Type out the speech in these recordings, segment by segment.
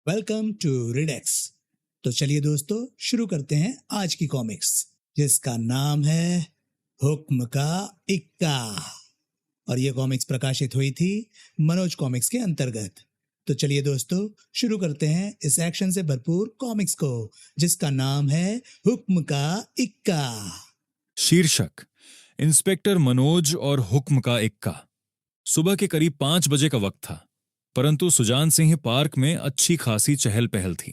Welcome to रिडेक्स। तो चलिए दोस्तों शुरू करते हैं आज की कॉमिक्स, जिसका नाम है हुक्म का इक्का। और ये कॉमिक्स प्रकाशित हुई थी मनोज कॉमिक्स के अंतर्गत। तो चलिए दोस्तों शुरू करते हैं इस एक्शन से भरपूर कॉमिक्स को, जिसका नाम है हुक्म का इक्का। शीर्षक इंस्पेक्टर मनोज और हुक्म का इक्का। सुबह के करीब 5 बजे का वक्त था, परंतु सुजान सिंह पार्क में अच्छी खासी चहल पहल थी।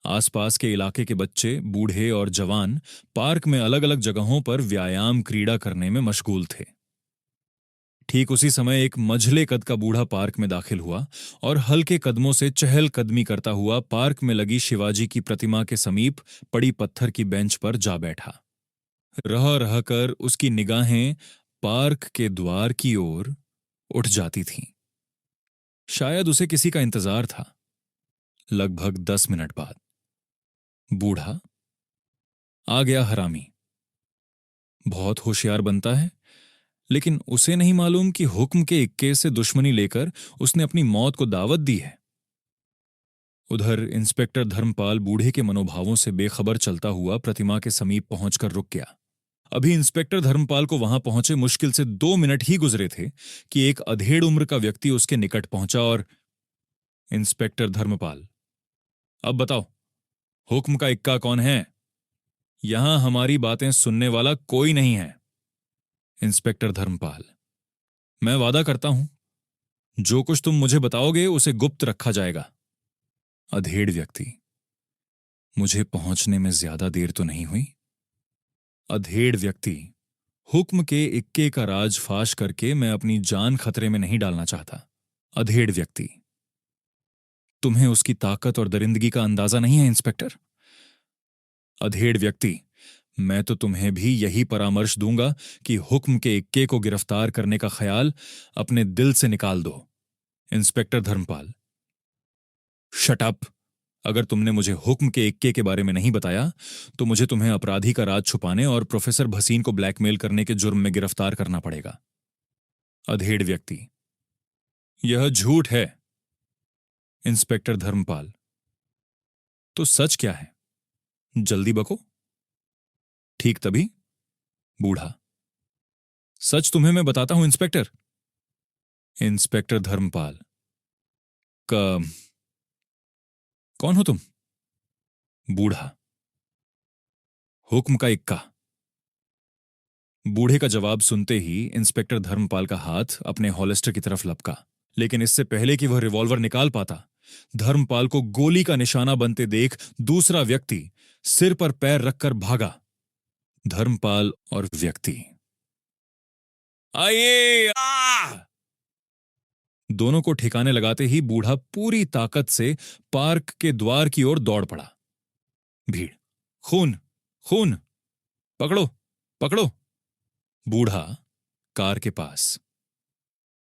आसपास के इलाके के बच्चे, बूढ़े और जवान पार्क में अलग अलग जगहों पर व्यायाम क्रीड़ा करने में मशगूल थे। ठीक उसी समय एक मझले कद का बूढ़ा पार्क में दाखिल हुआ और हल्के कदमों से चहल कदमी करता हुआ पार्क में लगी शिवाजी की प्रतिमा के समीप पड़ी पत्थर की बेंच पर जा बैठा। रह रहकर उसकी निगाहें पार्क के द्वार की ओर उठ जाती थीं। शायद उसे किसी का इंतजार था। लगभग 10 मिनट बाद बूढ़ा आ गया। हरामी बहुत होशियार बनता है, लेकिन उसे नहीं मालूम कि हुक्म के इक्के से दुश्मनी लेकर उसने अपनी मौत को दावत दी है। उधर इंस्पेक्टर धर्मपाल बूढ़े के मनोभावों से बेखबर चलता हुआ प्रतिमा के समीप पहुंचकर रुक गया। अभी इंस्पेक्टर धर्मपाल को वहां पहुंचे मुश्किल से 2 मिनट ही गुजरे थे कि एक अधेड़ उम्र का व्यक्ति उसके निकट पहुंचा और इंस्पेक्टर धर्मपाल, अब बताओ, हुक्म का इक्का कौन है? यहां हमारी बातें सुनने वाला कोई नहीं है। इंस्पेक्टर धर्मपाल, मैं वादा करता हूं, जो कुछ तुम मुझे बताओगे उसे गुप्त रखा जाएगा। अधेड़ व्यक्ति, मुझे पहुंचने में ज्यादा देर तो नहीं हुई? अधेड़ व्यक्ति, हुक्म के इक्के का राज फाश करके मैं अपनी जान खतरे में नहीं डालना चाहता। अधेड़ व्यक्ति, तुम्हें उसकी ताकत और दरिंदगी का अंदाजा नहीं है इंस्पेक्टर? अधेड़ व्यक्ति, मैं तो तुम्हें भी यही परामर्श दूंगा कि हुक्म के इक्के को गिरफ्तार करने का ख्याल अपने दिल से निकाल दो। Inspector Dharampal, shut up. अगर तुमने मुझे हुक्म के इक्के के बारे में नहीं बताया तो मुझे तुम्हें अपराधी का राज छुपाने और प्रोफेसर भसीन को ब्लैकमेल करने के जुर्म में गिरफ्तार करना पड़ेगा। अधेड़ व्यक्ति, यह झूठ है। इंस्पेक्टर धर्मपाल, तो सच क्या है? जल्दी बको। ठीक तभी बूढ़ा, सच तुम्हें मैं बताता हूं इंस्पेक्टर। इंस्पेक्टर धर्मपाल, कौन हो तुम? बूढ़ा, हुक्म का इक्का। बूढ़े का जवाब सुनते ही इंस्पेक्टर धर्मपाल का हाथ अपने हॉलिस्टर की तरफ लपका, लेकिन इससे पहले कि वह रिवॉल्वर निकाल पाता, धर्मपाल को गोली का निशाना बनते देख दूसरा व्यक्ति सिर पर पैर रखकर भागा। धर्मपाल और व्यक्ति, आइए! दोनों को ठिकाने लगाते ही बूढ़ा पूरी ताकत से पार्क के द्वार की ओर दौड़ पड़ा। भीड़, खून, खून, पकड़ो, पकड़ो। बूढ़ा कार के पास,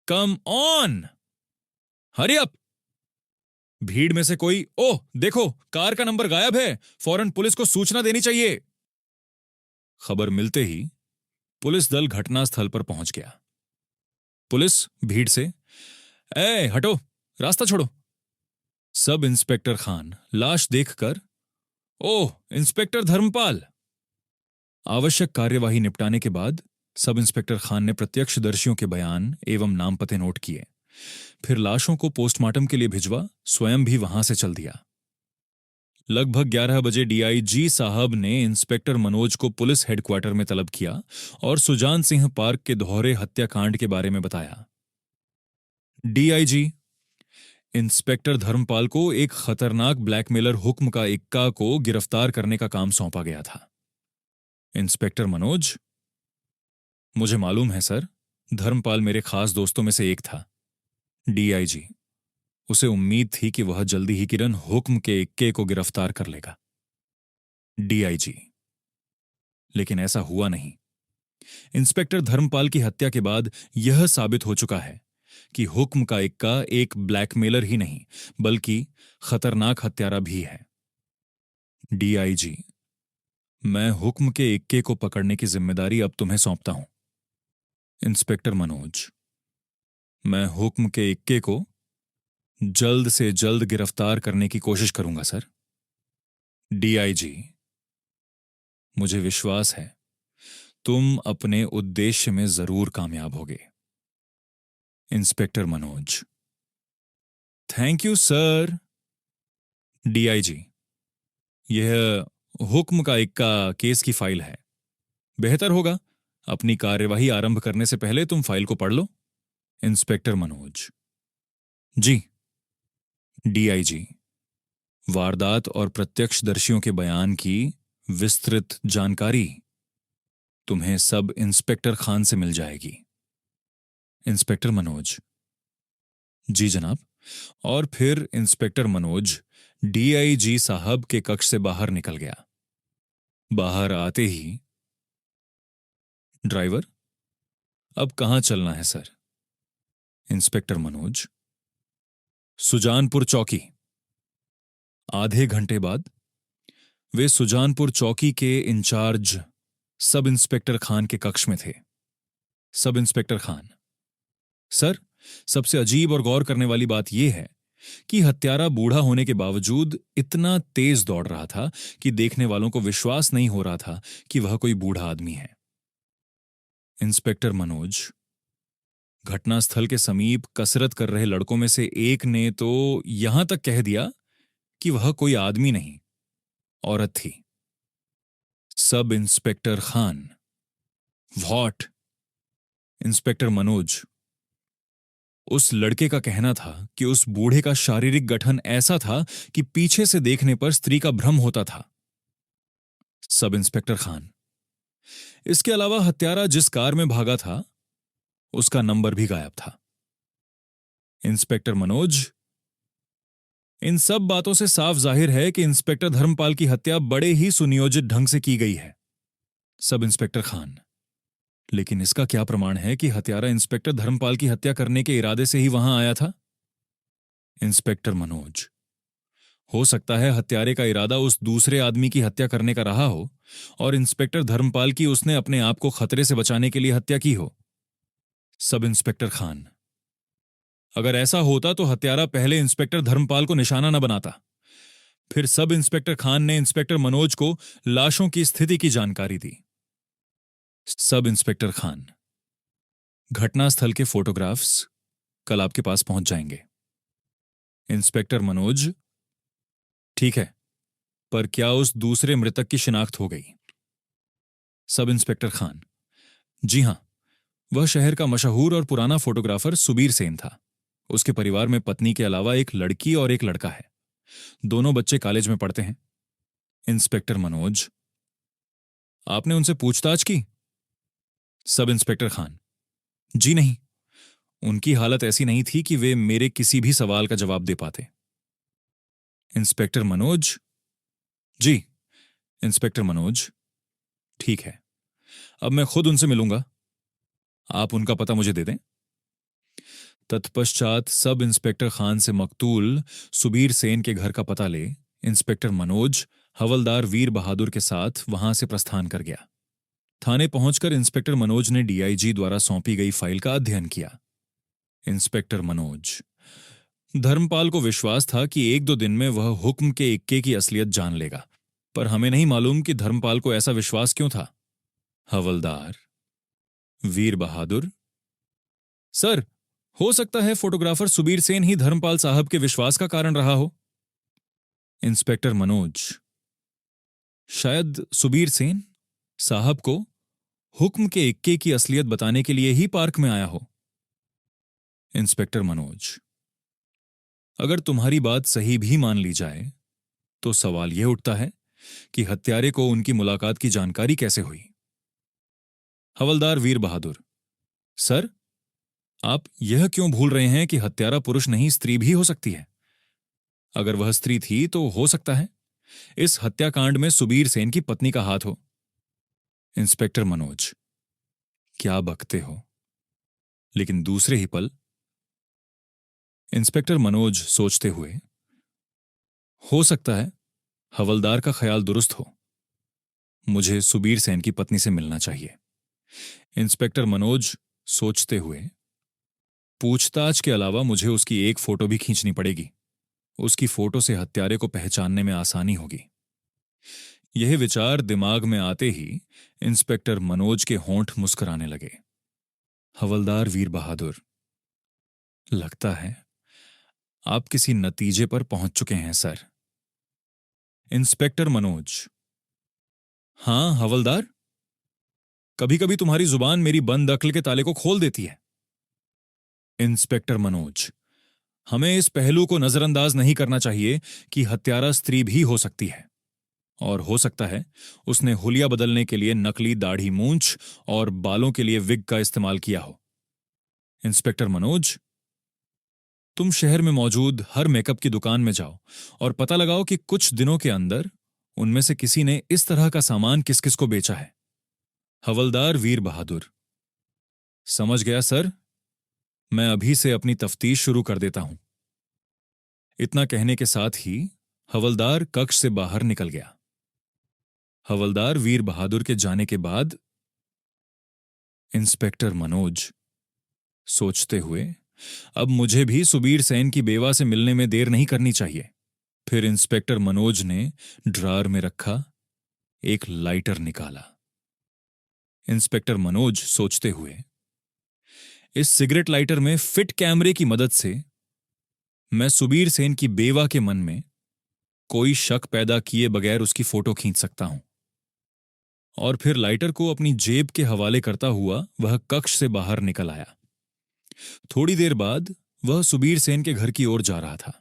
कम ऑन, हरी अप। भीड़ में से कोई, ओह देखो, कार का नंबर गायब है, फौरन पुलिस को सूचना देनी चाहिए। खबर मिलते ही पुलिस दल घटनास्थल पर पहुंच गया। पुलिस भीड़ से, ए हटो, रास्ता छोड़ो। सब इंस्पेक्टर खान लाश देखकर, ओह इंस्पेक्टर धर्मपाल। आवश्यक कार्यवाही निपटाने के बाद सब इंस्पेक्टर खान ने प्रत्यक्षदर्शियों के बयान एवं नाम पते नोट किए। फिर लाशों को पोस्टमार्टम के लिए भिजवा स्वयं भी वहां से चल दिया। लगभग 11 बजे डीआईजी साहब ने इंस्पेक्टर मनोज को पुलिस हेडक्वार्टर में तलब किया और सुजान सिंह पार्क के दोहरे हत्याकांड के बारे में बताया। डीआईजी, इंस्पेक्टर धर्मपाल को एक खतरनाक ब्लैकमेलर हुक्म का इक्का को गिरफ्तार करने का काम सौंपा गया था। इंस्पेक्टर मनोज, मुझे मालूम है सर, धर्मपाल मेरे खास दोस्तों में से एक था। डीआईजी, उसे उम्मीद थी कि वह जल्दी ही किरण हुक्म के इक्के को गिरफ्तार कर लेगा। डीआईजी, लेकिन ऐसा हुआ नहीं। इंस्पेक्टर धर्मपाल की हत्या के बाद यह साबित हो चुका है कि हुक्म का इक्का एक ब्लैकमेलर ही नहीं बल्कि खतरनाक हत्यारा भी है। डीआईजी, मैं हुक्म के इक्के को पकड़ने की जिम्मेदारी अब तुम्हें सौंपता हूं। इंस्पेक्टर मनोज, मैं हुक्म के इक्के को जल्द से जल्द गिरफ्तार करने की कोशिश करूंगा सर। डीआईजी, मुझे विश्वास है तुम अपने उद्देश्य में जरूर कामयाब होगे। Inspector Manoj, thank you sir. DIG, यह हुक्म का इक्का केस की फाइल है। बेहतर होगा अपनी कार्यवाही आरंभ करने से पहले तुम फाइल को पढ़ लो। इंस्पेक्टर मनोज, जी। डीआईजी, वारदात और प्रत्यक्षदर्शियों के बयान की विस्तृत जानकारी तुम्हें सब इंस्पेक्टर खान से मिल जाएगी। इंस्पेक्टर मनोज, जी जनाब। और फिर इंस्पेक्टर मनोज डीआईजी साहब के कक्ष से बाहर निकल गया। बाहर आते ही, ड्राइवर, अब कहां चलना है सर? इंस्पेक्टर मनोज, सुजानपुर चौकी। आधे घंटे बाद वे सुजानपुर चौकी के इंचार्ज सब इंस्पेक्टर खान के कक्ष में थे। सब इंस्पेक्टर खान, सर, सबसे अजीब और गौर करने वाली बात यह है कि हत्यारा बूढ़ा होने के बावजूद इतना तेज दौड़ रहा था कि देखने वालों को विश्वास नहीं हो रहा था कि वह कोई बूढ़ा आदमी है। इंस्पेक्टर मनोज, घटनास्थल के समीप कसरत कर रहे लड़कों में से एक ने तो यहां तक कह दिया कि वह कोई आदमी नहीं, औरत थी। Sub inspector Khan, what? Inspector Manoj, उस लड़के का कहना था कि उस बूढ़े का शारीरिक गठन ऐसा था कि पीछे से देखने पर स्त्री का भ्रम होता था। सब इंस्पेक्टर खान, इसके अलावा हत्यारा जिस कार में भागा था उसका नंबर भी गायब था। इंस्पेक्टर मनोज, इन सब बातों से साफ जाहिर है कि इंस्पेक्टर धर्मपाल की हत्या बड़े ही सुनियोजित ढंग से की गई है। सब इंस्पेक्टर खान, लेकिन इसका क्या प्रमाण है कि हत्यारा इंस्पेक्टर धर्मपाल की हत्या करने के इरादे से ही वहां आया था? इंस्पेक्टर मनोज, हो सकता है हत्यारे का इरादा उस दूसरे आदमी की हत्या करने का रहा हो और इंस्पेक्टर धर्मपाल की उसने अपने आप को खतरे से बचाने के लिए हत्या की हो। सब इंस्पेक्टर खान, अगर ऐसा होता तो हत्यारा पहले इंस्पेक्टर धर्मपाल को निशाना न बनाता। फिर सब इंस्पेक्टर खान ने इंस्पेक्टर मनोज को लाशों की स्थिति की जानकारी दी। सब इंस्पेक्टर खान, घटनास्थल के फोटोग्राफ्स कल आपके पास पहुंच जाएंगे। इंस्पेक्टर मनोज, ठीक है, पर क्या उस दूसरे मृतक की शिनाख्त हो गई? सब इंस्पेक्टर खान, जी हां, वह शहर का मशहूर और पुराना फोटोग्राफर सुबीर सेन था। उसके परिवार में पत्नी के अलावा एक लड़की और एक लड़का है। दोनों बच्चे कॉलेज में पढ़ते हैं। इंस्पेक्टर मनोज, आपने उनसे पूछताछ की? सब इंस्पेक्टर खान, जी नहीं, उनकी हालत ऐसी नहीं थी कि वे मेरे किसी भी सवाल का जवाब दे पाते। इंस्पेक्टर मनोज, जी। इंस्पेक्टर मनोज, ठीक है, अब मैं खुद उनसे मिलूंगा। आप उनका पता मुझे दे दें। तत्पश्चात सब इंस्पेक्टर खान से मकतूल सुबीर सेन के घर का पता ले इंस्पेक्टर मनोज हवलदार वीर बहादुर के साथ वहां से प्रस्थान कर गया। थाने पहुंचकर इंस्पेक्टर मनोज ने डीआईजी द्वारा सौंपी गई फाइल का अध्ययन किया। इंस्पेक्टर मनोज, धर्मपाल को विश्वास था कि एक दो दिन में वह हुक्म के इक्के की असलियत जान लेगा, पर हमें नहीं मालूम कि धर्मपाल को ऐसा विश्वास क्यों था। हवलदार वीर बहादुर, सर, हो सकता है फोटोग्राफर सुबीर सेन ही धर्मपाल साहब के विश्वास का कारण रहा हो। इंस्पेक्टर मनोज, शायद सुबीर सेन साहब को हुक्म के इक्के की असलियत बताने के लिए ही पार्क में आया हो। इंस्पेक्टर मनोज, अगर तुम्हारी बात सही भी मान ली जाए तो सवाल यह उठता है कि हत्यारे को उनकी मुलाकात की जानकारी कैसे हुई। हवलदार वीर बहादुर, सर, आप यह क्यों भूल रहे हैं कि हत्यारा पुरुष नहीं स्त्री भी हो सकती है? अगर वह स्त्री थी तो हो सकता है इस हत्याकांड में सुबीर सेन की पत्नी का हाथ हो। इंस्पेक्टर मनोज, क्या बकते हो? लेकिन दूसरे ही पल इंस्पेक्टर मनोज सोचते हुए, हो सकता है हवलदार का ख्याल दुरुस्त हो, मुझे सुबीर सेन की पत्नी से मिलना चाहिए। इंस्पेक्टर मनोज सोचते हुए, पूछताछ के अलावा मुझे उसकी एक फोटो भी खींचनी पड़ेगी। उसकी फोटो से हत्यारे को पहचानने में आसानी होगी। यह विचार दिमाग में आते ही इंस्पेक्टर मनोज के होंठ मुस्कुराने लगे। हवलदार वीर बहादुर, लगता है आप किसी नतीजे पर पहुंच चुके हैं सर। इंस्पेक्टर मनोज, हां हवलदार, कभी कभी तुम्हारी जुबान मेरी बंद अक्ल के ताले को खोल देती है। इंस्पेक्टर मनोज, हमें इस पहलू को नजरअंदाज नहीं करना चाहिए कि हत्यारा स्त्री भी हो सकती है, और हो सकता है उसने हुलिया बदलने के लिए नकली दाढ़ी मूंछ और बालों के लिए विग का इस्तेमाल किया हो। इंस्पेक्टर मनोज, तुम शहर में मौजूद हर मेकअप की दुकान में जाओ और पता लगाओ कि कुछ दिनों के अंदर उनमें से किसी ने इस तरह का सामान किस किस को बेचा है। हवलदार वीर बहादुर, समझ गया सर, मैं अभी से अपनी तफ्तीश शुरू कर देता हूं। इतना कहने के साथ ही हवलदार कक्ष से बाहर निकल गया। हवलदार वीर बहादुर के जाने के बाद इंस्पेक्टर मनोज सोचते हुए, अब मुझे भी सुबीर सेन की बेवा से मिलने में देर नहीं करनी चाहिए। फिर इंस्पेक्टर मनोज ने ड्रार में रखा एक लाइटर निकाला। इंस्पेक्टर मनोज सोचते हुए, इस सिगरेट लाइटर में फिट कैमरे की मदद से मैं सुबीर सेन की बेवा के मन में कोई शक पैदा किए बगैर उसकी फोटो खींच सकता हूं। और फिर लाइटर को अपनी जेब के हवाले करता हुआ वह कक्ष से बाहर निकल आया। थोड़ी देर बाद वह सुबीर सेन के घर की ओर जा रहा था।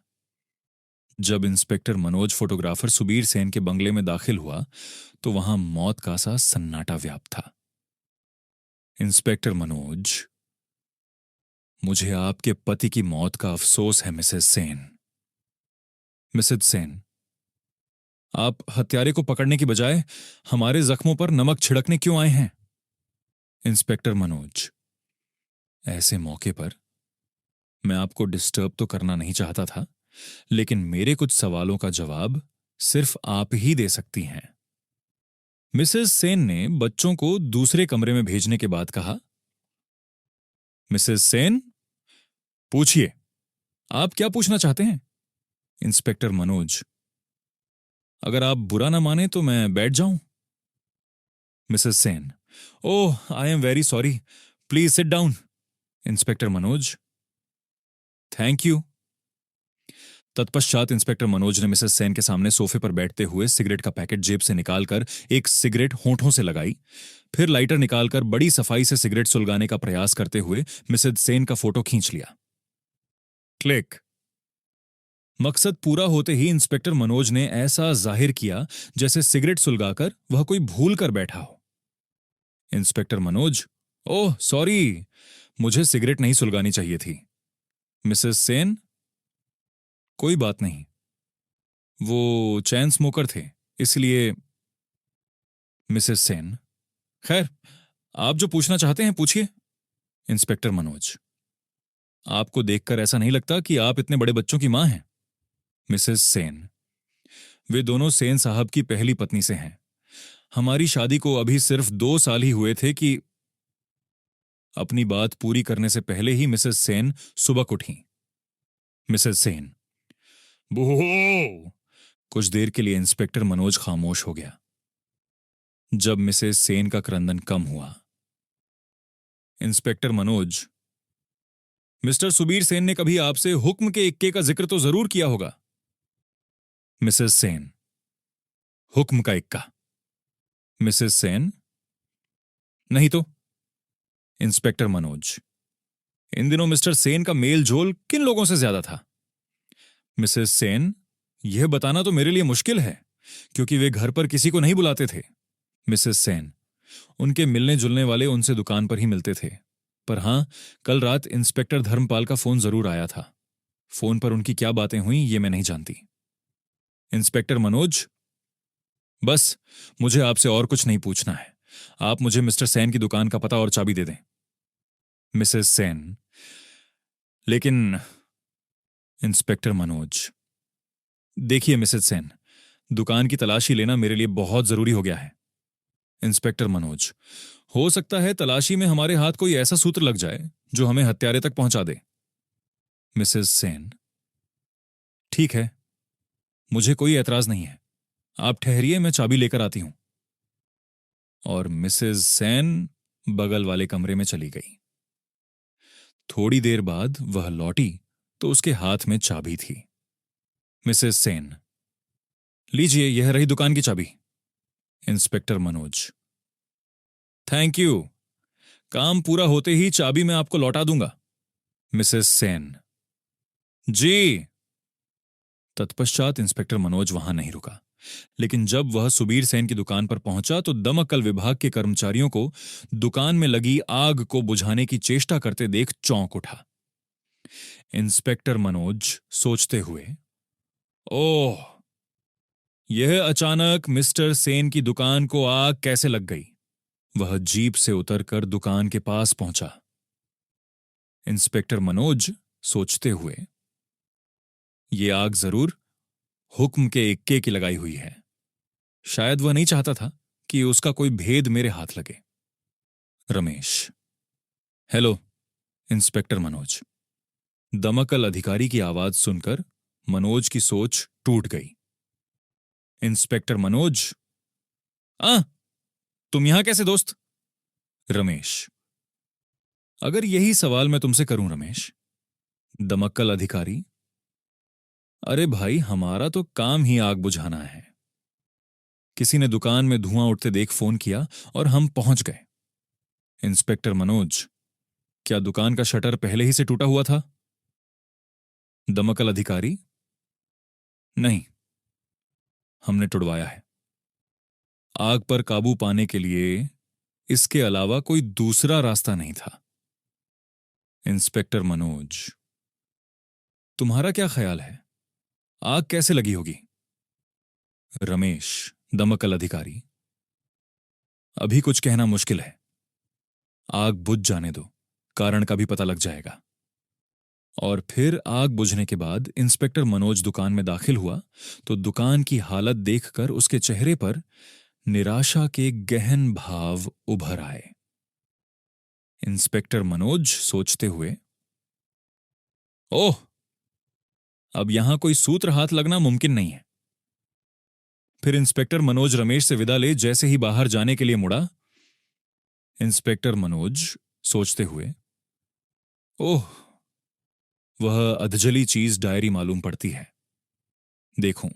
जब इंस्पेक्टर मनोज फोटोग्राफर सुबीर सेन के बंगले में दाखिल हुआ तो वहां मौत का सा सन्नाटा व्याप्त था। इंस्पेक्टर मनोज, मुझे आपके पति की मौत का अफसोस है मिसेस सेन। मिसेस सेन, आप हत्यारे को पकड़ने की बजाय हमारे जख्मों पर नमक छिड़कने क्यों आए हैं? इंस्पेक्टर मनोज, ऐसे मौके पर मैं आपको डिस्टर्ब तो करना नहीं चाहता था, लेकिन मेरे कुछ सवालों का जवाब सिर्फ आप ही दे सकती हैं। मिसेस सेन ने बच्चों को दूसरे कमरे में भेजने के बाद कहा, मिसेस सेन, पूछिए, आप क्या पूछना चाहते हैं? इंस्पेक्टर मनोज, अगर आप बुरा ना माने तो मैं बैठ जाऊं? Mrs Sen, oh I am very sorry, please sit down. Inspector Manoj, thank you. तत्पश्चात इंस्पेक्टर मनोज ने मिसेस सेन के सामने सोफे पर बैठते हुए सिगरेट का पैकेट जेब से निकालकर एक सिगरेट होंठों से लगाई। फिर लाइटर निकालकर बड़ी सफाई से सिगरेट सुलगाने का प्रयास करते हुए मिसेस सेन का फोटो खींच लिया। क्लिक। मकसद पूरा होते ही इंस्पेक्टर मनोज ने ऐसा जाहिर किया जैसे सिगरेट सुलगाकर वह कोई भूल कर बैठा हो। इंस्पेक्टर मनोज, ओह सॉरी, मुझे सिगरेट नहीं सुलगानी चाहिए थी। मिसेस सेन, कोई बात नहीं, वो चैन स्मोकर थे इसलिए। मिसेस सेन, खैर, आप जो पूछना चाहते हैं पूछिए। इंस्पेक्टर मनोज, आपको देखकर ऐसा नहीं लगता कि आप इतने बड़े बच्चों की मां हैं? मिसेस सेन, वे दोनों सेन साहब की पहली पत्नी से हैं। हमारी शादी को अभी सिर्फ 2 साल ही हुए थे कि। अपनी बात पूरी करने से पहले ही मिसेस सेन सुबक उठी। मिसेस सेन, बो। कुछ देर के लिए इंस्पेक्टर मनोज खामोश हो गया। जब मिसेस सेन का क्रंदन कम हुआ, इंस्पेक्टर मनोज, मिस्टर सुबीर सेन ने कभी आपसे हुक्म के इक्के का जिक्र तो जरूर किया होगा? मिसेस सेन, हुक्म का इक्का? मिसेस सेन, नहीं तो। इंस्पेक्टर मनोज, इन दिनों मिस्टर सेन का मेल जोल किन लोगों से ज्यादा था? मिसेस सेन, यह बताना तो मेरे लिए मुश्किल है क्योंकि वे घर पर किसी को नहीं बुलाते थे। मिसेस सेन, उनके मिलने जुलने वाले उनसे दुकान पर ही मिलते थे, पर हां, कल रात इंस्पेक्टर धर्मपाल का फोन जरूर आया था। फोन पर उनकी क्या बातें हुई ये मैं नहीं जानती। इंस्पेक्टर मनोज, बस मुझे आपसे और कुछ नहीं पूछना है। आप मुझे मिस्टर सेन की दुकान का पता और चाबी दे दें। मिसेस सेन, लेकिन। इंस्पेक्टर मनोज, देखिए मिसेस सेन, दुकान की तलाशी लेना मेरे लिए बहुत जरूरी हो गया है। इंस्पेक्टर मनोज, हो सकता है तलाशी में हमारे हाथ कोई ऐसा सूत्र लग जाए जो हमें हत्यारे तक पहुंचा दे। मिसेस सेन, ठीक है, मुझे कोई ऐतराज नहीं है। आप ठहरिए, मैं चाबी लेकर आती हूं। और मिसेस सेन बगल वाले कमरे में चली गई। थोड़ी देर बाद वह लौटी तो उसके हाथ में चाबी थी। मिसेस सेन, लीजिए, यह रही दुकान की चाबी। इंस्पेक्टर मनोज, थैंक यू, काम पूरा होते ही चाबी मैं आपको लौटा दूंगा। मिसेस सेन, जी। तत्पश्चात इंस्पेक्टर मनोज वहां नहीं रुका, लेकिन जब वह सुबीर सेन की दुकान पर पहुंचा तो दमकल विभाग के कर्मचारियों को दुकान में लगी आग को बुझाने की चेष्टा करते देख चौंक उठा। इंस्पेक्टर मनोज सोचते हुए, ओह, यह अचानक मिस्टर सेन की दुकान को आग कैसे लग गई? वह जीप से उतरकर दुकान के पास पहुंचा। इंस्पेक्टर मनोज सोचते हुए, ये आग जरूर हुक्म के इक्के की लगाई हुई है। शायद वह नहीं चाहता था कि उसका कोई भेद मेरे हाथ लगे। Ramesh, hello inspector Manoj. दमकल अधिकारी की आवाज सुनकर मनोज की सोच टूट गई। इंस्पेक्टर मनोज, आ, तुम यहां कैसे दोस्त? रमेश, अगर यही सवाल मैं तुमसे करूं रमेश। दमकल अधिकारी, अरे भाई, हमारा तो काम ही आग बुझाना है। किसी ने दुकान में धुआं उठते देख फोन किया और हम पहुंच गए। इंस्पेक्टर मनोज, क्या दुकान का शटर पहले ही से टूटा हुआ था? दमकल अधिकारी, नहीं, हमने टुड़वाया है। आग पर काबू पाने के लिए इसके अलावा कोई दूसरा रास्ता नहीं था। इंस्पेक्टर मनोज, तुम्हारा क्या ख्याल है, आग कैसे लगी होगी? रमेश, दमकल अधिकारी, अभी कुछ कहना मुश्किल है। आग बुझ जाने दो, कारण का भी पता लग जाएगा। और फिर आग बुझने के बाद इंस्पेक्टर मनोज दुकान में दाखिल हुआ तो दुकान की हालत देखकर उसके चेहरे पर निराशा के गहन भाव उभर आए। इंस्पेक्टर मनोज सोचते हुए, ओह, अब यहां कोई सूत्र हाथ लगना मुमकिन नहीं है। फिर इंस्पेक्टर मनोज रमेश से विदा ले जैसे ही बाहर जाने के लिए मुड़ा, इंस्पेक्टर मनोज सोचते हुए, ओह, वह अधजली चीज डायरी मालूम पड़ती है। देखूं,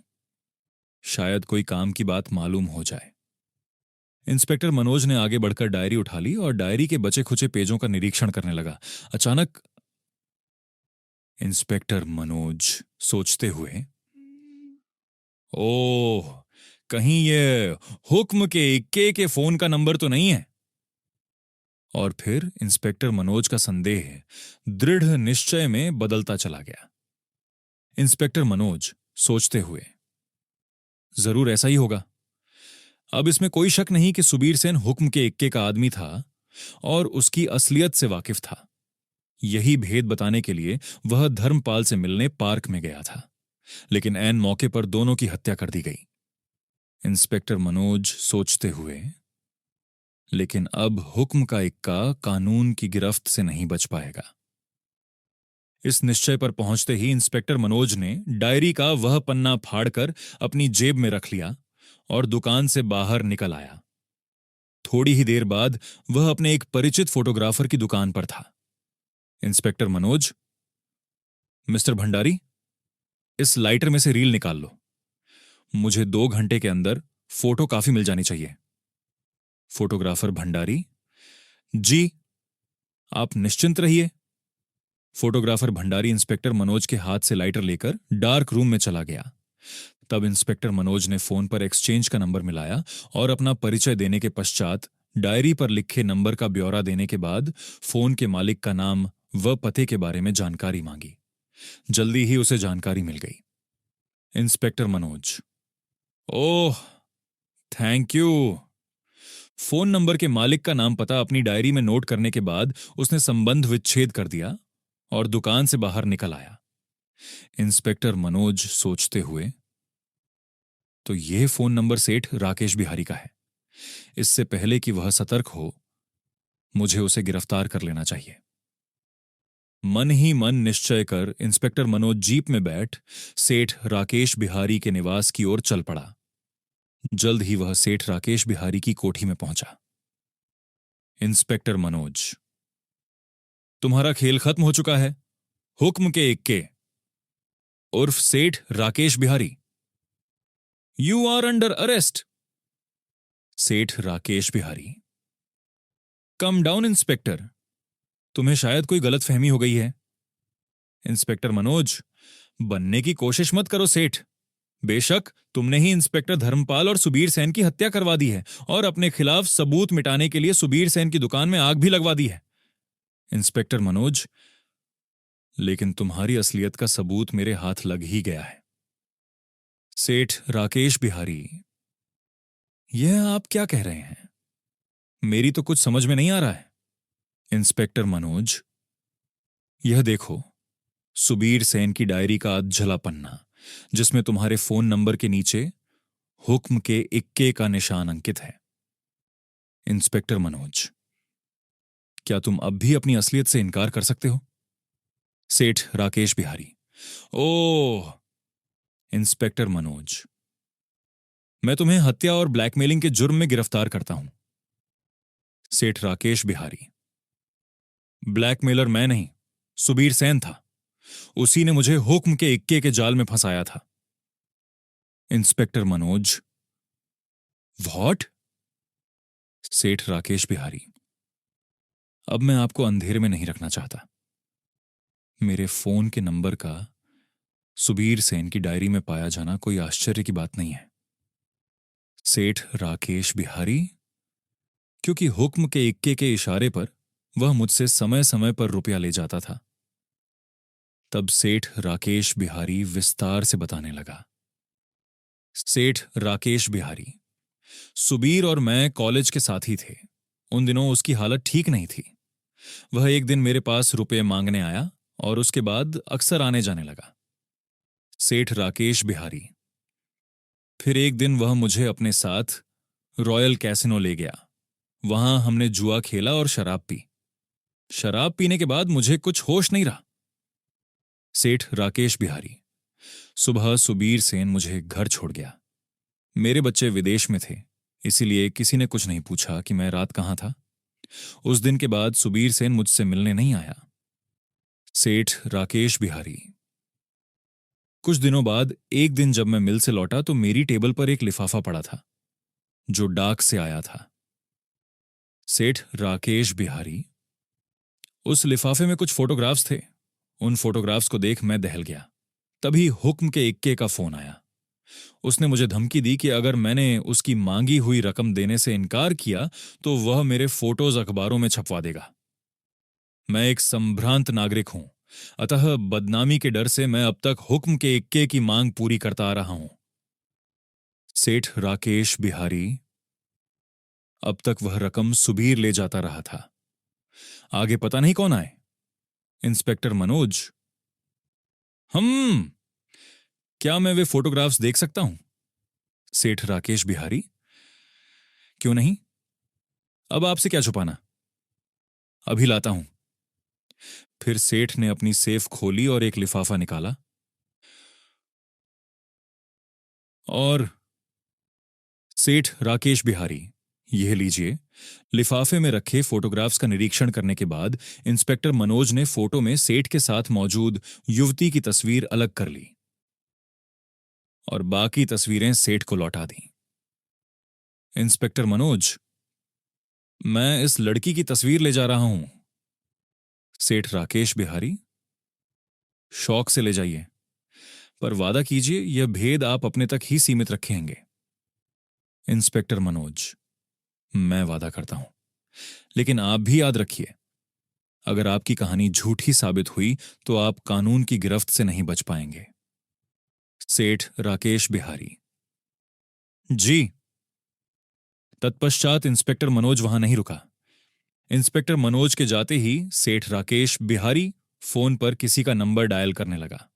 शायद कोई काम की बात मालूम हो जाए। इंस्पेक्टर मनोज ने आगे बढ़कर डायरी उठा ली और डायरी के बचे खुचे पेजों का निरीक्षण करने लगा। अचानक इंस्पेक्टर मनोज सोचते हुए, ओह, कहीं ये हुक्म के इक्के के फोन का नंबर तो नहीं है? और फिर इंस्पेक्टर मनोज का संदेह दृढ़ निश्चय में बदलता चला गया। इंस्पेक्टर मनोज सोचते हुए, जरूर ऐसा ही होगा। अब इसमें कोई शक नहीं कि सुबीर सेन हुक्म के इक्के का आदमी था और उसकी असलियत से वाकिफ था। यही भेद बताने के लिए वह धर्मपाल से मिलने पार्क में गया था, लेकिन ऐन मौके पर दोनों की हत्या कर दी गई। इंस्पेक्टर मनोज सोचते हुए, लेकिन अब हुक्म का इक्का कानून की गिरफ्त से नहीं बच पाएगा। इस निश्चय पर पहुंचते ही इंस्पेक्टर मनोज ने डायरी का वह पन्ना फाड़कर अपनी जेब में रख लिया और दुकान से बाहर निकल आया। थोड़ी ही देर बाद वह अपने एक परिचित फोटोग्राफर की दुकान पर था। इंस्पेक्टर मनोज, मिस्टर भंडारी, इस लाइटर में से रील निकाल लो। मुझे 2 घंटे के अंदर फोटो काफी मिल जानी चाहिए। फोटोग्राफर भंडारी, जी, आप निश्चिंत रहिए। फोटोग्राफर भंडारी इंस्पेक्टर मनोज के हाथ से लाइटर लेकर डार्क रूम में चला गया। तब इंस्पेक्टर मनोज ने फोन पर एक्सचेंज का नंबर मिलाया और अपना परिचय देने के पश्चात डायरी पर लिखे नंबर का ब्यौरा देने के बाद फोन के मालिक का नाम व पते के बारे में जानकारी मांगी। जल्दी ही उसे जानकारी मिल गई। Inspector Manoj, oh, thank you. Phone number के मालिक का नाम पता अपनी डायरी में नोट करने के बाद उसने संबंध विच्छेद कर दिया और दुकान से बाहर निकल आया। इंस्पेक्टर मनोज सोचते हुए, तो यह फोन नंबर सेठ राकेश बिहारी का है। इससे पहले कि वह सतर्क हो, मुझे उसे गिरफ्तार कर लेना चाहिए। मन ही मन निश्चय कर इंस्पेक्टर मनोज जीप में बैठ सेठ राकेश बिहारी के निवास की ओर चल पड़ा। जल्द ही वह सेठ राकेश बिहारी की कोठी में पहुंचा। इंस्पेक्टर मनोज, तुम्हारा खेल खत्म हो चुका है। हुक्म के इक्के उर्फ Seth Rakesh Bihari, you are under arrest. Seth Rakesh Bihari, calm down inspector, तुम्हें शायद कोई गलतफहमी हो गई है। इंस्पेक्टर मनोज, बनने की कोशिश मत करो सेठ। बेशक तुमने ही इंस्पेक्टर धर्मपाल और सुबीर सेन की हत्या करवा दी है और अपने खिलाफ सबूत मिटाने के लिए सुबीर सेन की दुकान में आग भी लगवा दी है। इंस्पेक्टर मनोज, लेकिन तुम्हारी असलियत का सबूत मेरे हाथ लग ही गया है। सेठ राकेश बिहारी, यह आप क्या कह रहे हैं? मेरी तो कुछ समझ में नहीं आ रहा है। इंस्पेक्टर मनोज, यह देखो, सुबीर सेन की डायरी का अधजला पन्ना जिसमें तुम्हारे फोन नंबर के नीचे हुक्म के इक्के का निशान अंकित है। इंस्पेक्टर मनोज, क्या तुम अब भी अपनी असलियत से इनकार कर सकते हो? सेठ राकेश बिहारी, ओह। इंस्पेक्टर मनोज, मैं तुम्हें हत्या और ब्लैकमेलिंग के जुर्म में गिरफ्तार करता हूं। सेठ राकेश बिहारी, ब्लैकमेलर मैं नहीं, सुबीर सेन था। उसी ने मुझे हुक्म के इक्के के जाल में फंसाया था। Inspector Manoj, what? सेठ राकेश बिहारी, अब मैं आपको अंधेरे में नहीं रखना चाहता। मेरे फोन के नंबर का सुबीर सेन की डायरी में पाया जाना कोई आश्चर्य की बात नहीं है। सेठ राकेश बिहारी, क्योंकि हुक्म के इक्के के इशारे पर वह मुझसे समय समय पर रुपया ले जाता था। तब सेठ राकेश बिहारी विस्तार से बताने लगा। सेठ राकेश बिहारी, सुबीर और मैं कॉलेज के साथी थे। उन दिनों उसकी हालत ठीक नहीं थी। वह एक दिन मेरे पास रुपये मांगने आया और उसके बाद अक्सर आने जाने लगा। सेठ राकेश बिहारी, फिर एक दिन वह मुझे अपने साथ रॉयल कैसिनो ले गया। वहां हमने जुआ खेला और शराब पी। शराब पीने के बाद मुझे कुछ होश नहीं रहा। सेठ राकेश बिहारी, सुबह सुबीर सेन मुझे घर छोड़ गया। मेरे बच्चे विदेश में थे, इसीलिए किसी ने कुछ नहीं पूछा कि मैं रात कहां था। उस दिन के बाद सुबीर सेन मुझसे मिलने नहीं आया। सेठ राकेश बिहारी, कुछ दिनों बाद एक दिन जब मैं मिल से लौटा तो मेरी टेबल पर एक लिफाफा पड़ा था जो डाक से आया था। सेठ राकेश बिहारी, उस लिफाफे में कुछ फोटोग्राफ्स थे। उन फोटोग्राफ्स को देख मैं दहल गया। तभी हुक्म के इक्के का फोन आया। उसने मुझे धमकी दी कि अगर मैंने उसकी मांगी हुई रकम देने से इनकार किया तो वह मेरे फोटोज अखबारों में छपवा देगा। मैं एक संभ्रांत नागरिक हूं, अतः बदनामी के डर से मैं अब तक हुक्म के इक्के की मांग पूरी करता आ रहा हूं। सेठ राकेश बिहारी, अब तक वह रकम सुबीर ले जाता रहा था। आगे पता नहीं कौन आए। इंस्पेक्टर मनोज, क्या मैं वे फोटोग्राफ्स देख सकता हूं? सेठ राकेश बिहारी, क्यों नहीं? अब आपसे क्या छुपाना? अभी लाता हूं। फिर सेठ ने अपनी सेफ खोली और एक लिफाफा निकाला और सेठ राकेश बिहारी, यह लीजिए। लिफाफे में रखे फोटोग्राफ्स का निरीक्षण करने के बाद इंस्पेक्टर मनोज ने फोटो में सेठ के साथ मौजूद युवती की तस्वीर अलग कर ली और बाकी तस्वीरें सेठ को लौटा दी। इंस्पेक्टर मनोज, मैं इस लड़की की तस्वीर ले जा रहा हूं। सेठ राकेश बिहारी, शौक से ले जाइए, पर वादा कीजिए यह भेद आप अपने तक ही सीमित रखेंगे। इंस्पेक्टर मनोज, मैं वादा करता हूं, लेकिन आप भी याद रखिए, अगर आपकी कहानी झूठी साबित हुई तो आप कानून की गिरफ्त से नहीं बच पाएंगे। सेठ राकेश बिहारी, जी। तत्पश्चात इंस्पेक्टर मनोज वहां नहीं रुका। इंस्पेक्टर मनोज के जाते ही सेठ राकेश बिहारी फोन पर किसी का नंबर डायल करने लगा।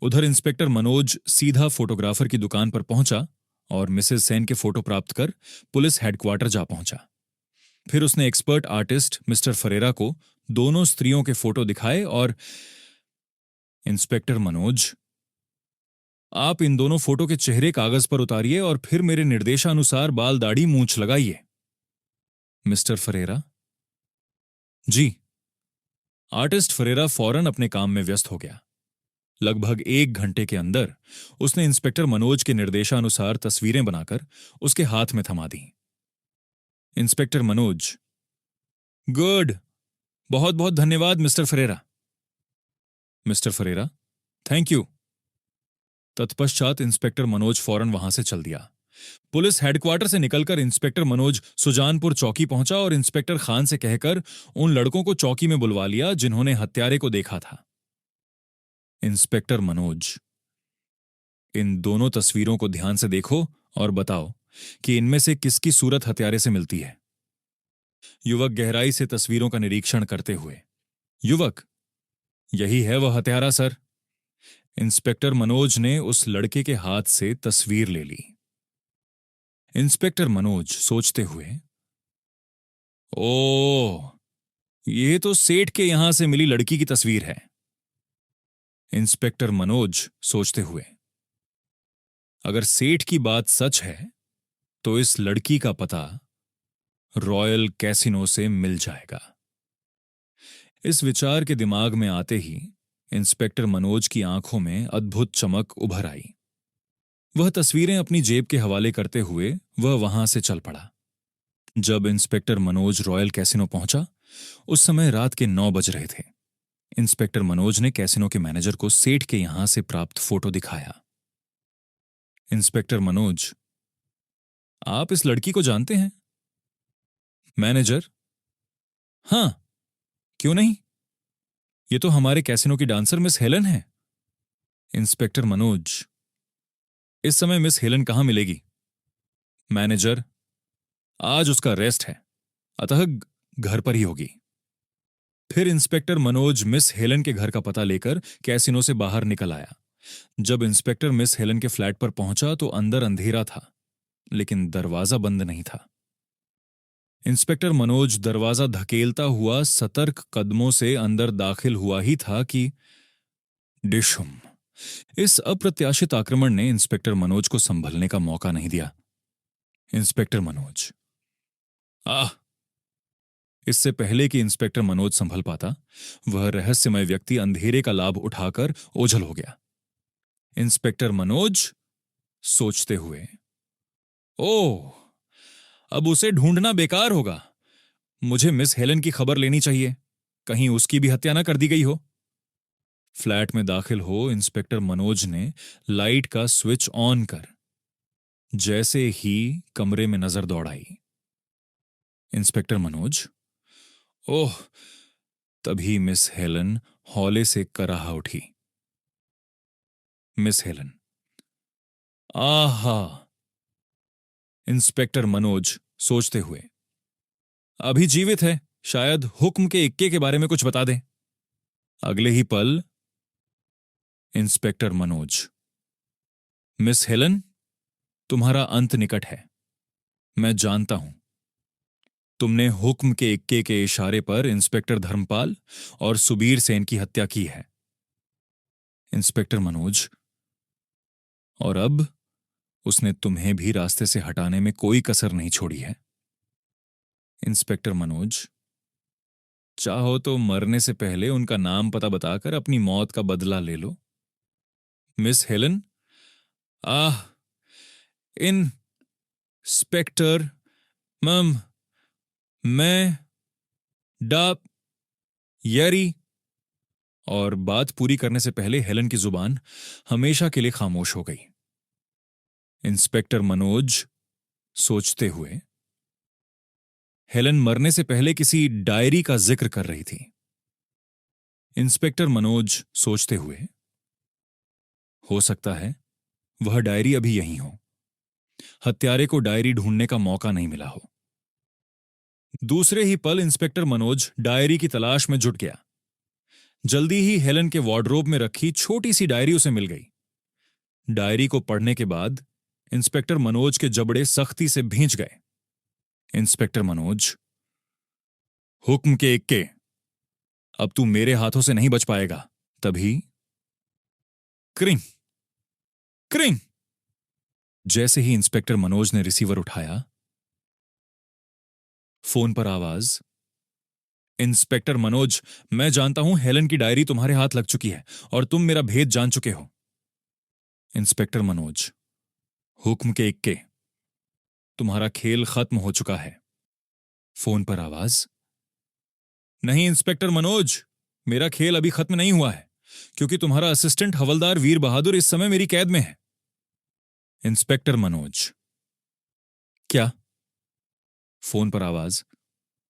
उधर इंस्पेक्टर मनोज सीधा फोटोग्राफर की दुकान पर पहुंचा और मिसेस सेन के फोटो प्राप्त कर पुलिस हेडक्वार्टर जा पहुंचा। फिर उसने एक्सपर्ट आर्टिस्ट मिस्टर फरेरा को दोनों स्त्रियों के फोटो दिखाए और इंस्पेक्टर मनोज, आप इन दोनों फोटो के चेहरे कागज पर उतारिए और फिर मेरे निर्देशानुसार बाल दाढ़ी मूंछ लगाइए। Mister Ferreira. जी। आर्टिस्ट फरेरा फौरन अपने काम में व्यस्त हो गया। लगभग 1 घंटे के अंदर उसने इंस्पेक्टर मनोज के निर्देशानुसार तस्वीरें बनाकर उसके हाथ में थमा दी। इंस्पेक्टर मनोज, गुड, बहुत बहुत धन्यवाद mister Ferreira. Mister Ferreira, thank you. तत्पश्चात इंस्पेक्टर मनोज फौरन वहां से चल दिया। पुलिस हेडक्वार्टर से निकलकर इंस्पेक्टर मनोज सुजानपुर चौकी पहुंचा और इंस्पेक्टर खान से कहकर उन लड़कों को चौकी में बुलवा लिया जिन्होंने हत्यारे को देखा था। इंस्पेक्टर मनोज, इन दोनों तस्वीरों को ध्यान से देखो और बताओ कि इनमें से किसकी सूरत हत्यारे से मिलती है। युवक गहराई से तस्वीरों का निरीक्षण करते हुए, युवक, यही है वह हत्यारा सर। इंस्पेक्टर मनोज ने उस लड़के के हाथ से तस्वीर ले ली। इंस्पेक्टर मनोज सोचते हुए, ओह, ये तो सेठ के यहां से मिली लड़की की तस्वीर है। इंस्पेक्टर मनोज सोचते हुए, अगर सेठ की बात सच है तो इस लड़की का पता रॉयल कैसिनो से मिल जाएगा। इस विचार के दिमाग में आते ही इंस्पेक्टर मनोज की आंखों में अद्भुत चमक उभर आई। वह तस्वीरें अपनी जेब के हवाले करते हुए वह वहां से चल पड़ा। जब इंस्पेक्टर मनोज रॉयल कैसिनो पहुंचा, उस समय रात के 9 बज रहे थे। इंस्पेक्टर मनोज ने कैसिनो के मैनेजर को सेठ के यहां से प्राप्त फोटो दिखाया। इंस्पेक्टर मनोज, आप इस लड़की को जानते हैं? मैनेजर, हां, क्यों नहीं, ये तो हमारे कैसिनो की डांसर मिस हेलन है। इंस्पेक्टर मनोज, इस समय मिस हेलन कहां मिलेगी? मैनेजर, आज उसका रेस्ट है, अतः घर पर ही होगी। फिर इंस्पेक्टर मनोज मिस हेलन के घर का पता लेकर कैसिनो से बाहर निकल आया। जब इंस्पेक्टर मिस हेलन के फ्लैट पर पहुंचा तो अंदर अंधेरा था, लेकिन दरवाजा बंद नहीं था। इंस्पेक्टर मनोज दरवाजा धकेलता हुआ सतर्क कदमों से अंदर दाखिल हुआ ही था कि डिशुम! इस अप्रत्याशित आक्रमण ने इंस्पेक्टर मनोज को संभलने का मौका नहीं दिया। इंस्पेक्टर मनोज, इससे पहले कि इंस्पेक्टर मनोज संभल पाता, वह रहस्यमय व्यक्ति अंधेरे का लाभ उठाकर ओझल हो गया। इंस्पेक्टर मनोज सोचते हुए, ओह, अब उसे ढूंढना बेकार होगा। मुझे मिस हेलन की खबर लेनी चाहिए, कहीं उसकी भी हत्या ना कर दी गई हो। फ्लैट में दाखिल हो इंस्पेक्टर मनोज ने लाइट का स्विच ऑन कर जैसे ही कमरे में नजर दौड़ाई, इंस्पेक्टर मनोज, ओह, तभी मिस हेलन हौले से कराह उठी। मिस हेलन, आहा! इंस्पेक्टर मनोज सोचते हुए, अभी जीवित है, शायद हुक्म के इक्के के बारे में कुछ बता दें। अगले ही पल इंस्पेक्टर मनोज, मिस हेलन, तुम्हारा अंत निकट है। मैं जानता हूं तुमने हुक्म के इक्के के इशारे पर इंस्पेक्टर धर्मपाल और सुबीर सेन की हत्या की है। इंस्पेक्टर मनोज, और अब उसने तुम्हें भी रास्ते से हटाने में कोई कसर नहीं छोड़ी है। इंस्पेक्टर मनोज, चाहो तो मरने से पहले उनका नाम पता बताकर अपनी मौत का बदला ले लो। मिस हेलन, इंस्पेक्टर मैं डाप यरी। और बात पूरी करने से पहले हेलन की जुबान हमेशा के लिए खामोश हो गई। इंस्पेक्टर मनोज सोचते हुए, हेलन मरने से पहले किसी डायरी का जिक्र कर रही थी। इंस्पेक्टर मनोज सोचते हुए, हो सकता है वह डायरी अभी यहीं हो, हत्यारे को डायरी ढूंढने का मौका नहीं मिला हो। दूसरे ही पल इंस्पेक्टर मनोज डायरी की तलाश में जुट गया। जल्दी ही हेलन के वार्डरोब में रखी छोटी सी डायरी उसे मिल गई। डायरी को पढ़ने के बाद इंस्पेक्टर मनोज के जबड़े सख्ती से भींच गए। इंस्पेक्टर मनोज, हुक्म के इक्के, अब तू मेरे हाथों से नहीं बच पाएगा। तभी क्रिंग क्रिंग। जैसे ही इंस्पेक्टर मनोज ने रिसीवर उठाया, फोन पर आवाज, इंस्पेक्टर मनोज, मैं जानता हूं हेलन की डायरी तुम्हारे हाथ लग चुकी है और तुम मेरा भेद जान चुके हो। इंस्पेक्टर मनोज, हुक्म के इक्के, तुम्हारा खेल खत्म हो चुका है। फोन पर आवाज, नहीं इंस्पेक्टर मनोज, मेरा खेल अभी खत्म नहीं हुआ है, क्योंकि तुम्हारा असिस्टेंट हवलदार वीर बहादुर इस समय मेरी कैद में है। इंस्पेक्टर मनोज, क्या? फोन पर आवाज,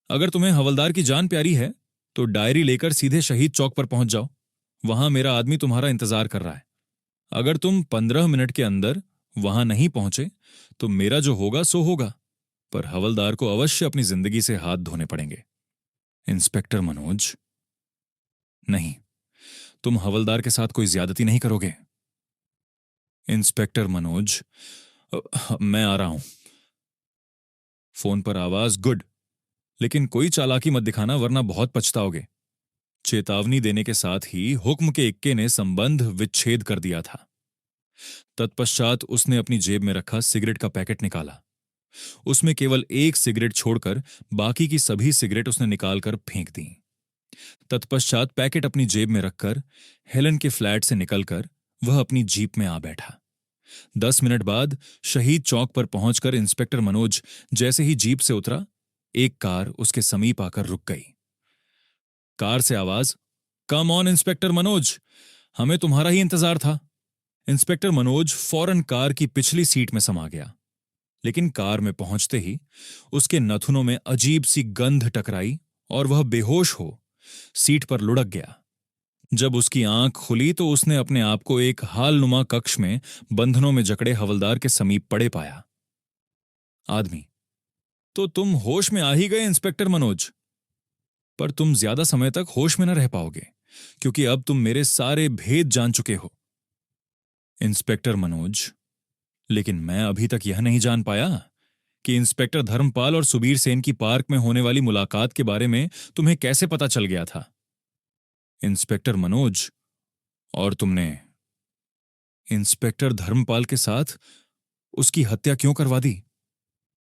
अगर तुम्हें हवलदार की जान प्यारी है तो डायरी लेकर सीधे शहीद चौक पर पहुंच जाओ। वहां मेरा आदमी तुम्हारा इंतजार कर रहा है। अगर तुम 15 मिनट के अंदर वहां नहीं पहुंचे तो मेरा जो होगा सो होगा, पर हवलदार को अवश्य अपनी जिंदगी से हाथ धोने पड़ेंगे। इंस्पेक्टर मनोज, नहीं, तुम हवलदार के साथ कोई ज्यादती नहीं करोगे। इंस्पेक्टर मनोज, मैं आ रहा हूं। फोन पर आवाज, गुड, लेकिन कोई चालाकी मत दिखाना वरना बहुत पछताओगे। चेतावनी देने के साथ ही हुक्म के इक्के ने संबंध विच्छेद कर दिया था। तत्पश्चात उसने अपनी जेब में रखा सिगरेट का पैकेट निकाला। उसमें केवल एक सिगरेट छोड़कर बाकी की सभी सिगरेट उसने निकालकर फेंक दी। तत्पश्चात पैकेट अपनी जेब में रखकर हेलन के फ्लैट से निकलकर वह अपनी जीप में आ बैठा। 10 मिनट बाद शहीद चौक पर पहुंचकर इंस्पेक्टर मनोज जैसे ही जीप से उतरा, एक कार उसके समीप आकर रुक गई। कार से आवाज, कम ऑन इंस्पेक्टर मनोज, हमें तुम्हारा ही इंतजार था। इंस्पेक्टर मनोज फौरन कार की पिछली सीट में समा गया, लेकिन कार में पहुंचते ही उसके नथुनों में अजीब सी गंध टकराई और वह बेहोश हो सीट पर लुढ़क गया। जब उसकी आंख खुली तो उसने अपने आप को एक हालनुमा कक्ष में बंधनों में जकड़े हवलदार के समीप पड़े पाया। आदमी, तो तुम होश में आ ही गए इंस्पेक्टर मनोज, पर तुम ज्यादा समय तक होश में न रह पाओगे, क्योंकि अब तुम मेरे सारे भेद जान चुके हो। इंस्पेक्टर मनोज, लेकिन मैं अभी तक यह नहीं जान पाया कि इंस्पेक्टर धर्मपाल और सुबीर सेन की पार्क में होने वाली मुलाकात के बारे में तुम्हें कैसे पता चल गया था। इंस्पेक्टर मनोज, और तुमने इंस्पेक्टर धर्मपाल के साथ उसकी हत्या क्यों करवा दी,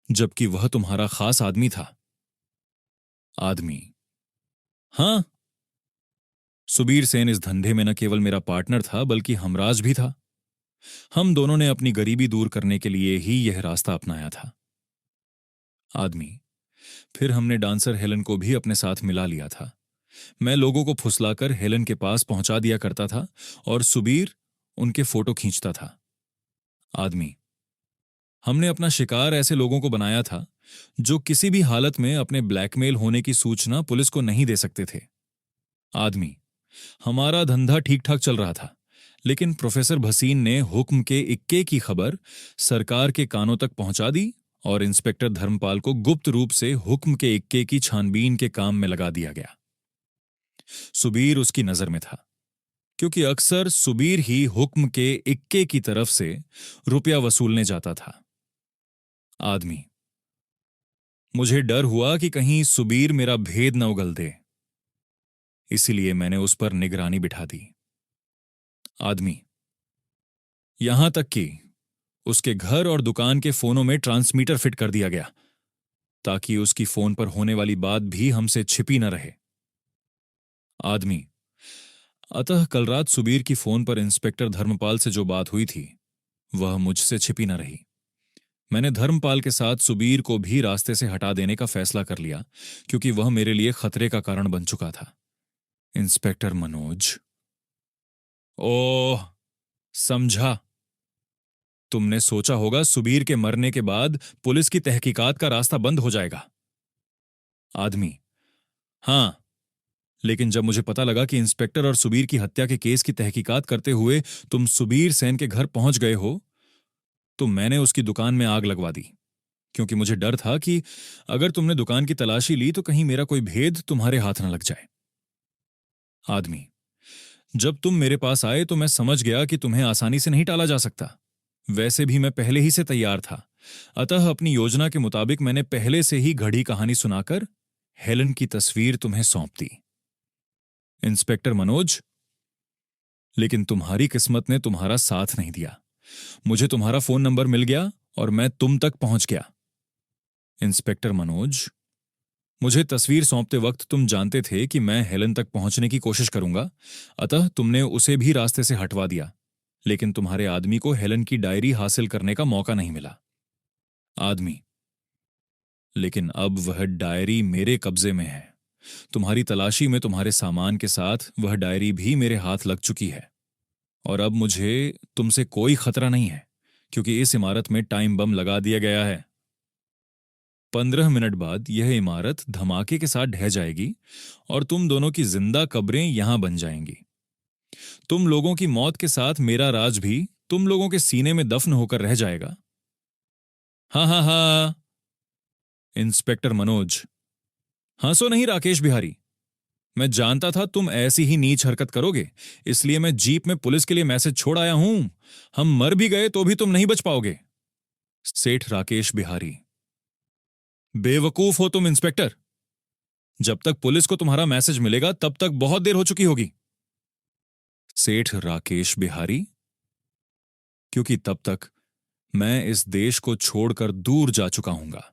जबकि वह तुम्हारा खास आदमी था। आदमी, हां, सुबीर सेन इस धंधे में न केवल मेरा पार्टनर था बल्कि हमराज भी था। हम दोनों ने अपनी गरीबी दूर करने के लिए ही यह रास्ता अपनाया था। आदमी, फिर हमने डांसर हेलन को भी अपने साथ मिला लिया था। मैं लोगों को फुसलाकर हेलन के पास पहुंचा दिया करता था और सुबीर उनके फोटो खींचता था। आदमी, हमने अपना शिकार ऐसे लोगों को बनाया था जो किसी भी हालत में अपने ब्लैकमेल होने की सूचना पुलिस को नहीं दे सकते थे। आदमी, हमारा धंधा ठीक ठाक चल रहा था, लेकिन प्रोफेसर भसीन ने हुक्म के इक्के की खबर सरकार के कानों तक पहुंचा दी और इंस्पेक्टर धर्मपाल को गुप्त रूप से हुक्म के इक्के की छानबीन के काम में लगा दिया गया। सुबीर उसकी नजर में था, क्योंकि अक्सर सुबीर ही हुक्म के इक्के की तरफ से रुपया वसूलने जाता था। आदमी, मुझे डर हुआ कि कहीं सुबीर मेरा भेद न उगल दे, इसीलिए मैंने उस पर निगरानी बिठा दी। आदमी, यहां तक कि उसके घर और दुकान के फोनों में ट्रांसमीटर फिट कर दिया गया, ताकि उसकी फोन पर होने वाली बात भी हमसे छिपी न रहे। आदमी, अतः कल रात सुबीर की फोन पर इंस्पेक्टर धर्मपाल से जो बात हुई थी वह मुझसे छिपी न रही। मैंने धर्मपाल के साथ सुबीर को भी रास्ते से हटा देने का फैसला कर लिया, क्योंकि वह मेरे लिए खतरे का कारण बन चुका था। इंस्पेक्टर मनोज, ओह, समझा। तुमने सोचा होगा सुबीर के मरने के बाद पुलिस की तहकीकात का रास्ता बंद हो जाएगा। आदमी, हां, लेकिन जब मुझे पता लगा कि इंस्पेक्टर और सुबीर की हत्या के केस की तहकीकात करते हुए तुम सुबीर सेन के घर पहुंच गए हो, तो मैंने उसकी दुकान में आग लगवा दी, क्योंकि मुझे डर था कि अगर तुमने दुकान की तलाशी ली तो कहीं मेरा कोई भेद तुम्हारे हाथ न लग जाए। आदमी, जब तुम मेरे पास आए तो मैं समझ गया कि तुम्हें आसानी से नहीं टाला जा सकता। वैसे भी मैं पहले ही से तैयार था, अतः अपनी योजना के मुताबिक मैंने पहले से ही घड़ी कहानी सुनाकर हेलन की तस्वीर तुम्हें सौंप दी। इंस्पेक्टर मनोज, लेकिन तुम्हारी किस्मत ने तुम्हारा साथ नहीं दिया। मुझे तुम्हारा फोन नंबर मिल गया और मैं तुम तक पहुंच गया। इंस्पेक्टर मनोज, मुझे तस्वीर सौंपते वक्त तुम जानते थे कि मैं हेलन तक पहुंचने की कोशिश करूंगा, अतः तुमने उसे भी रास्ते से हटवा दिया, लेकिन तुम्हारे आदमी को हेलन की डायरी हासिल करने का मौका नहीं मिला। आदमी, लेकिन अब वह डायरी मेरे कब्जे में है। तुम्हारी तलाशी में तुम्हारे सामान के साथ वह डायरी भी मेरे हाथ लग चुकी है, और अब मुझे तुमसे कोई खतरा नहीं है, क्योंकि इस इमारत में टाइम बम लगा दिया गया है। 15 मिनट बाद यह इमारत धमाके के साथ ढह जाएगी और तुम दोनों की जिंदा कब्रें यहां बन जाएंगी। तुम लोगों की मौत के साथ मेरा राज भी तुम लोगों के सीने में दफन होकर रह जाएगा। हाँ हाँ हाँ। इंस्पेक्टर मनोज, हंसो नहीं राकेश बिहारी। मैं जानता था तुम ऐसी ही नीच हरकत करोगे, इसलिए मैं जीप में पुलिस के लिए मैसेज छोड़ आया हूं। हम मर भी गए तो भी तुम नहीं बच पाओगे। सेठ राकेश बिहारी, बेवकूफ हो तुम इंस्पेक्टर। जब तक पुलिस को तुम्हारा मैसेज मिलेगा तब तक बहुत देर हो चुकी होगी। सेठ राकेश बिहारी, क्योंकि तब तक मैं इस देश को छोड़कर दूर जा चुका हूंगा।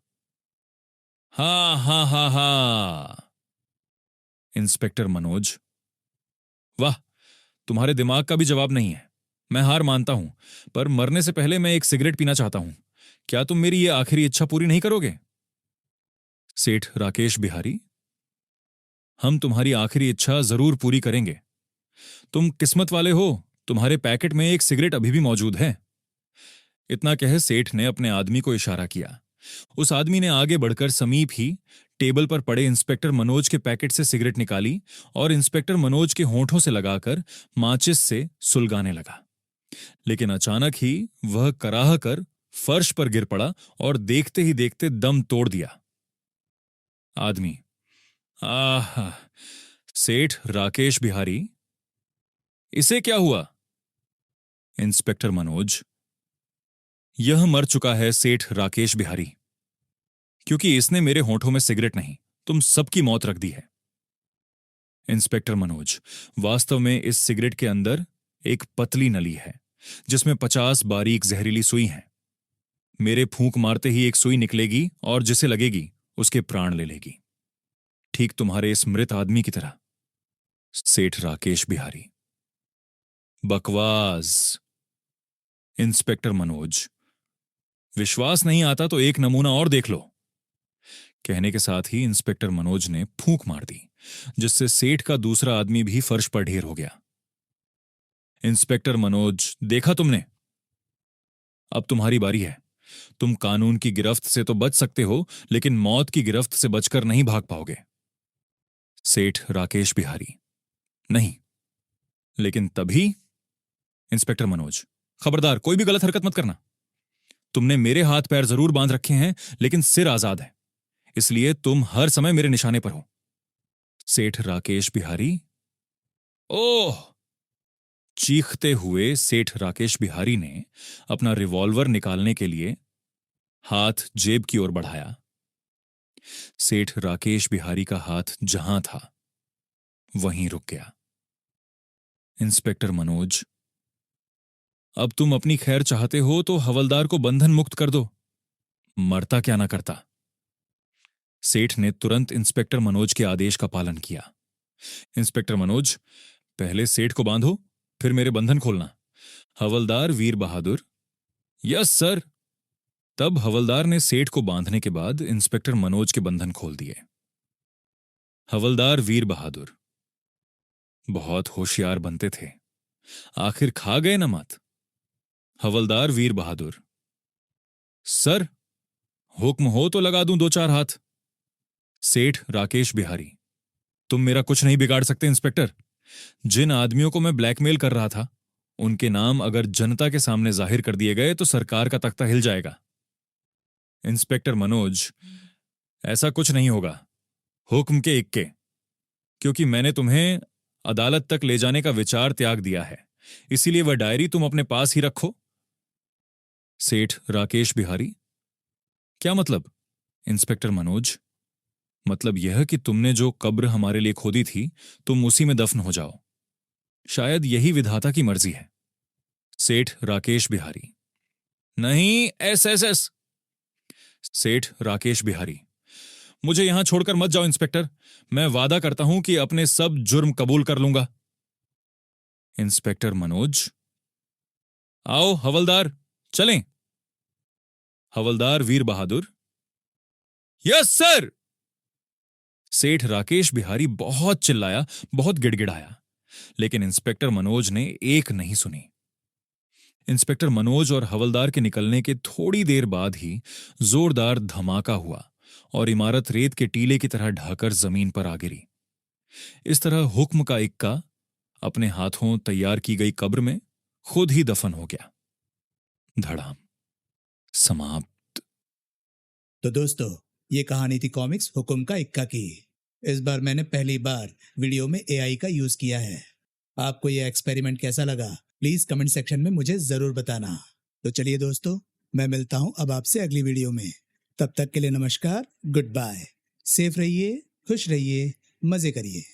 हा हा हा हा। इंस्पेक्टर मनोज, वाह, तुम्हारे दिमाग का भी जवाब नहीं है। मैं हार मानता हूं, पर मरने से पहले मैं एक सिगरेट पीना चाहता हूं। क्या तुम मेरी यह आखिरी इच्छा पूरी नहीं करोगे? सेठ राकेश बिहारी, हम तुम्हारी आखिरी इच्छा जरूर पूरी करेंगे। तुम किस्मत वाले हो, तुम्हारे पैकेट में एक सिगरेट अभी भी मौजूद है। इतना कह सेठ ने अपने आदमी को इशारा किया। उस आदमी ने आगे बढ़कर समीप ही टेबल पर पड़े इंस्पेक्टर मनोज के पैकेट से सिगरेट निकाली और इंस्पेक्टर मनोज के होंठों से लगाकर माचिस से सुलगाने लगा। लेकिन अचानक ही वह कराह कर फर्श पर गिर पड़ा और देखते ही देखते दम तोड़ दिया। आदमी, आह, सेठ राकेश बिहारी, इसे क्या हुआ? इंस्पेक्टर मनोज, यह मर चुका है सेठ राकेश बिहारी, क्योंकि इसने मेरे होंठों में सिगरेट नहीं, तुम सबकी मौत रख दी है। इंस्पेक्टर मनोज, वास्तव में इस सिगरेट के अंदर एक पतली नली है जिसमें 50 बारीक जहरीली सुई हैं। मेरे फूंक मारते ही एक सुई निकलेगी और जिसे लगेगी उसके प्राण ले लेगी, ठीक तुम्हारे इस मृत आदमी की तरह। सेठ राकेश बिहारी, बकवास। इंस्पेक्टर मनोज, विश्वास नहीं आता तो एक नमूना और देख लो। कहने के साथ ही इंस्पेक्टर मनोज ने फूंक मार दी, जिससे सेठ का दूसरा आदमी भी फर्श पर ढेर हो गया। इंस्पेक्टर मनोज, देखा तुमने? अब तुम्हारी बारी है। तुम कानून की गिरफ्त से तो बच सकते हो, लेकिन मौत की गिरफ्त से बचकर नहीं भाग पाओगे। सेठ राकेश बिहारी, नहीं, लेकिन तभी। इंस्पेक्टर मनोज, खबरदार, कोई भी गलत हरकत मत करना। तुमने मेरे हाथ पैर जरूर बांध रखे हैं, लेकिन सिर आजाद है, इसलिए तुम हर समय मेरे निशाने पर हो। सेठ राकेश बिहारी, ओह! चीखते हुए सेठ राकेश बिहारी ने अपना रिवॉल्वर निकालने के लिए हाथ जेब की ओर बढ़ाया। सेठ राकेश बिहारी का हाथ जहां था वहीं रुक गया। इंस्पेक्टर मनोज, अब तुम अपनी खैर चाहते हो तो हवलदार को बंधन मुक्त कर दो, मरता क्या ना करता। सेठ ने तुरंत इंस्पेक्टर मनोज के आदेश का पालन किया। इंस्पेक्टर मनोज, पहले सेठ को बांधो, फिर मेरे बंधन खोलना। हवलदार वीर बहादुर। Yes sir. तब हवलदार ने सेठ को बांधने के बाद इंस्पेक्टर मनोज के बंधन खोल दिए। हवलदार वीर बहादुर बहुत होशियार बनते थे, आखिर खा गए न मत। हवलदार वीर बहादुर, सर, हुक्म हो तो लगा दूं 2-4 हाथ। सेठ राकेश बिहारी, तुम मेरा कुछ नहीं बिगाड़ सकते इंस्पेक्टर। जिन आदमियों को मैं ब्लैकमेल कर रहा था, उनके नाम अगर जनता के सामने जाहिर कर दिए गए तो सरकार का तख्ता हिल जाएगा। इंस्पेक्टर मनोज, ऐसा कुछ नहीं होगा, हुक्म के इक्के, क्योंकि मैंने तुम्हें अदालत तक ले जाने का विचार त्याग दिया है, इसीलिए वह डायरी तुम अपने पास ही रखो। सेठ राकेश बिहारी, क्या मतलब? इंस्पेक्टर मनोज, मतलब यह कि तुमने जो कब्र हमारे लिए खोदी थी, तुम उसी में दफन हो जाओ। शायद यही विधाता की मर्जी है। सेठ राकेश बिहारी। नहीं, एस। सेठ राकेश बिहारी। मुझे यहां छोड़कर मत जाओ इंस्पेक्टर। मैं वादा करता हूं कि अपने सब जुर्म कबूल कर लूंगा। इंस्पेक्टर मनोज। आओ हवलदार, चलें। हवलदार वीर बहादुर। Yes sir. सेठ राकेश बिहारी बहुत चिल्लाया, बहुत गिड़गिड़ाया, लेकिन इंस्पेक्टर मनोज ने एक नहीं सुनी। इंस्पेक्टर मनोज और हवलदार के निकलने के थोड़ी देर बाद ही जोरदार धमाका हुआ और इमारत रेत के टीले की तरह ढहकर जमीन पर आ गिरी। इस तरह हुक्म का इक्का अपने हाथों तैयार की गई कब्र में खुद ही दफन हो गया। धड़ाम। समाप्त। तो दोस्तों, ये कहानी थी कॉमिक्स हुक्म का इक्का की। इस बार मैंने पहली बार वीडियो में एआई का यूज किया है। आपको ये एक्सपेरिमेंट कैसा लगा, प्लीज कमेंट सेक्शन में मुझे जरूर बताना। तो चलिए दोस्तों, मैं मिलता हूं अब आपसे अगली वीडियो में। तब तक के लिए नमस्कार, गुड बाय। सेफ रहिए, खुश रहिए, मजे करिए।